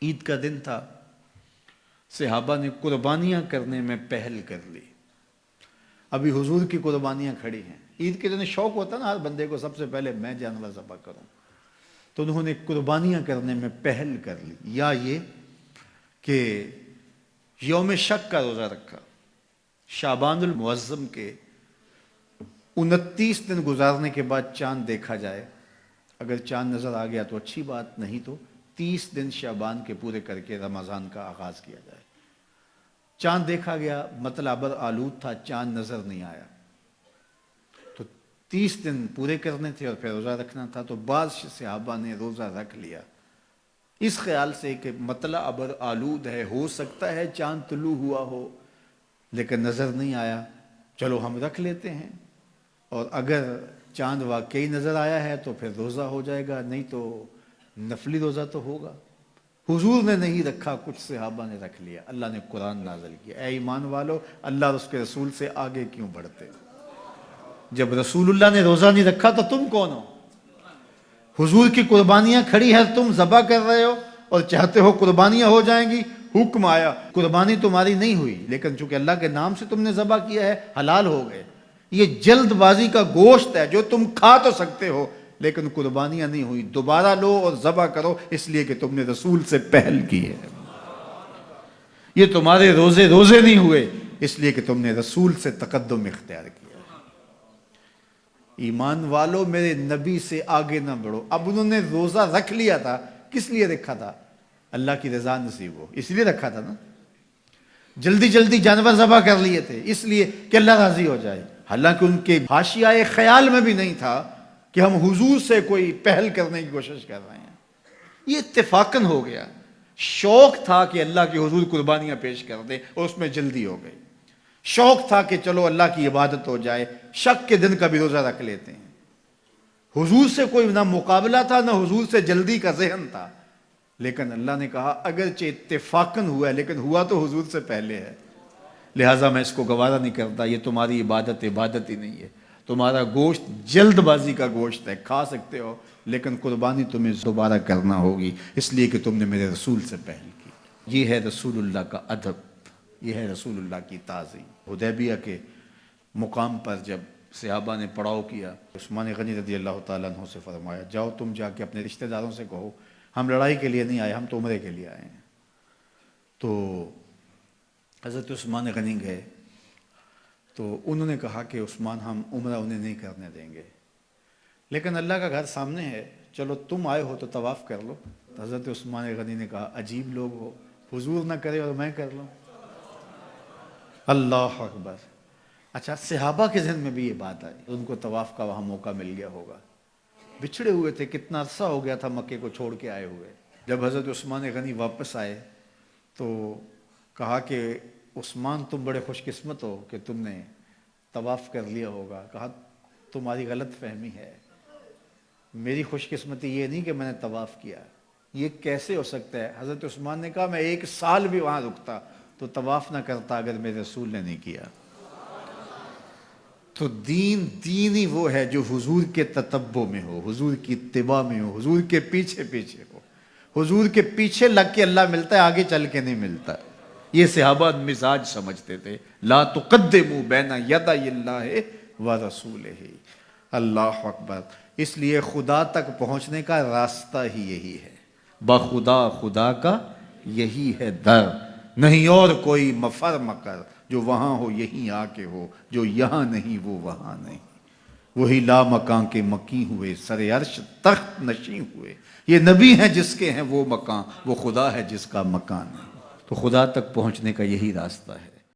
عید کا دن تھا، صحابہ نے قربانیاں کرنے میں پہل کر لی۔ ابھی حضور کی قربانیاں کھڑی ہیں۔ عید کے دن شوق ہوتا نا ہر بندے کو، سب سے پہلے میں جانور ذبح کروں، تو انہوں نے قربانیاں کرنے میں پہل کر لی۔ یا یہ کہ یوم شک کا روزہ رکھا، شعبان المعظم کے 29 دن گزارنے کے بعد چاند دیکھا جائے، اگر چاند نظر آ گیا تو اچھی بات، نہیں تو 30 دن شعبان کے پورے کر کے رمضان کا آغاز کیا جائے۔ چاند دیکھا گیا، مطلع ابر آلود تھا، چاند نظر نہیں آیا، تو 30 دن پورے کرنے تھے اور پھر روزہ رکھنا تھا۔ تو بعض صحابہ نے روزہ رکھ لیا اس خیال سے کہ مطلع ابر آلود ہے، ہو سکتا ہے چاند طلوع ہوا ہو لیکن نظر نہیں آیا، چلو ہم رکھ لیتے ہیں، اور اگر چاند واقعی نظر آیا ہے تو پھر روزہ ہو جائے گا، نہیں تو نفلی روزہ تو ہوگا۔ حضور نے نہیں رکھا، کچھ صحابہ نے رکھ لیا۔ اللہ نے قرآن نازل کیا، اے ایمان والو اللہ اور اس کے رسول سے آگے کیوں بڑھتے؟ جب رسول اللہ نے روزہ نہیں رکھا تو تم کون ہو؟ حضور کی قربانیاں کھڑی ہیں، تم ذبح کر رہے ہو اور چاہتے ہو قربانیاں ہو جائیں گی۔ حکم آیا، قربانی تمہاری نہیں ہوئی لیکن چونکہ اللہ کے نام سے تم نے ذبح کیا ہے، حلال ہو گئے۔ یہ جلد بازی کا گوشت ہے جو تم کھا تو سکتے ہو لیکن قربانیاں نہیں ہوئی، دوبارہ لو اور ذبح کرو، اس لیے کہ تم نے رسول سے پہل کی ہے۔ یہ تمہارے روزے نہیں ہوئے اس لیے کہ تم نے رسول سے تقدم اختیار کیا۔ ایمان والو میرے نبی سے آگے نہ بڑھو۔ اب انہوں نے روزہ رکھ لیا تھا، کس لیے رکھا تھا؟ اللہ کی رضا نصیب ہو، اس لیے رکھا تھا نا۔ جلدی جلدی جانور ذبح کر لیے تھے اس لیے کہ اللہ راضی ہو جائے، حالانکہ ان کے حاشیۂ خیال میں بھی نہیں تھا کہ ہم حضور سے کوئی پہل کرنے کی کوشش کر رہے ہیں۔ یہ اتفاقاً ہو گیا، شوق تھا کہ اللہ کے حضور قربانیاں پیش کر دیں اور اس میں جلدی ہو گئی۔ شوق تھا کہ چلو اللہ کی عبادت ہو جائے، شک کے دن کا بھی روزہ رکھ لیتے ہیں۔ حضور سے کوئی نہ مقابلہ تھا نہ حضور سے جلدی کا ذہن تھا، لیکن اللہ نے کہا اگرچہ اتفاقاً ہوا ہے لیکن ہوا تو حضور سے پہلے ہے، لہٰذا میں اس کو گوارا نہیں کرتا۔ یہ تمہاری عبادت ہی نہیں ہے، تمہارا گوشت جلد بازی کا گوشت ہے، کھا سکتے ہو لیکن قربانی تمہیں دوبارہ کرنا ہوگی اس لیے کہ تم نے میرے رسول سے پہل کی۔ یہ ہے رسول اللہ کا ادب، یہ ہے رسول اللہ کی تعظیم۔ حدیبیہ کے مقام پر جب صحابہ نے پڑاؤ کیا، عثمان غنی رضی اللہ تعالیٰ عنہ سے فرمایا جاؤ تم جا کے اپنے رشتہ داروں سے کہو ہم لڑائی کے لیے نہیں آئے، ہم تو عمرے کے لیے آئے ہیں۔ تو حضرت عثمان غنی گئے تو انہوں نے کہا کہ عثمان ہم عمرہ انہیں نہیں کرنے دیں گے، لیکن اللہ کا گھر سامنے ہے، چلو تم آئے ہو تو طواف کر لو۔ حضرت عثمان غنی نے کہا عجیب لوگ ہو، حضور نہ کرے اور میں کر لوں۔ اللہ اکبر۔ اچھا، صحابہ کے ذہن میں بھی یہ بات آئی، ان کو طواف کا وہاں موقع مل گیا ہوگا، بچھڑے ہوئے تھے، کتنا عرصہ ہو گیا تھا مکے کو چھوڑ کے آئے ہوئے۔ جب حضرت عثمان غنی واپس آئے تو کہا کہ عثمان تم بڑے خوش قسمت ہو کہ تم نے طواف کر لیا ہوگا۔ کہا تمہاری غلط فہمی ہے، میری خوش قسمتی یہ نہیں کہ میں نے طواف کیا، یہ کیسے ہو سکتا ہے؟ حضرت عثمان نے کہا میں 1 سال بھی وہاں رکتا تو طواف نہ کرتا اگر میرے رسول نے نہیں کیا۔ تو دین ہی وہ ہے جو حضور کے تتبع میں ہو، حضور کی اتباع میں ہو، حضور کے پیچھے ہو۔ حضور کے پیچھے لگ کے اللہ ملتا ہے، آگے چل کے نہیں ملتا۔ یہ صحابہ مزاج سمجھتے تھے، لا تقدموا بین یدی اللہ ورسولہ۔ اللہ اکبر۔ اس لیے خدا تک پہنچنے کا راستہ ہی یہی ہے، بخدا خدا کا یہی ہے در، نہیں اور کوئی مفر مکر، جو وہاں ہو یہیں آ کے ہو، جو یہاں نہیں وہ وہاں نہیں۔ وہی لا مکان کے مکی ہوئے، سر عرش تخت نشیں ہوئے۔ یہ نبی ہیں جس کے ہیں وہ مکان، وہ خدا ہے جس کا مکان ہے۔ تو خدا تک پہنچنے کا یہی راستہ ہے۔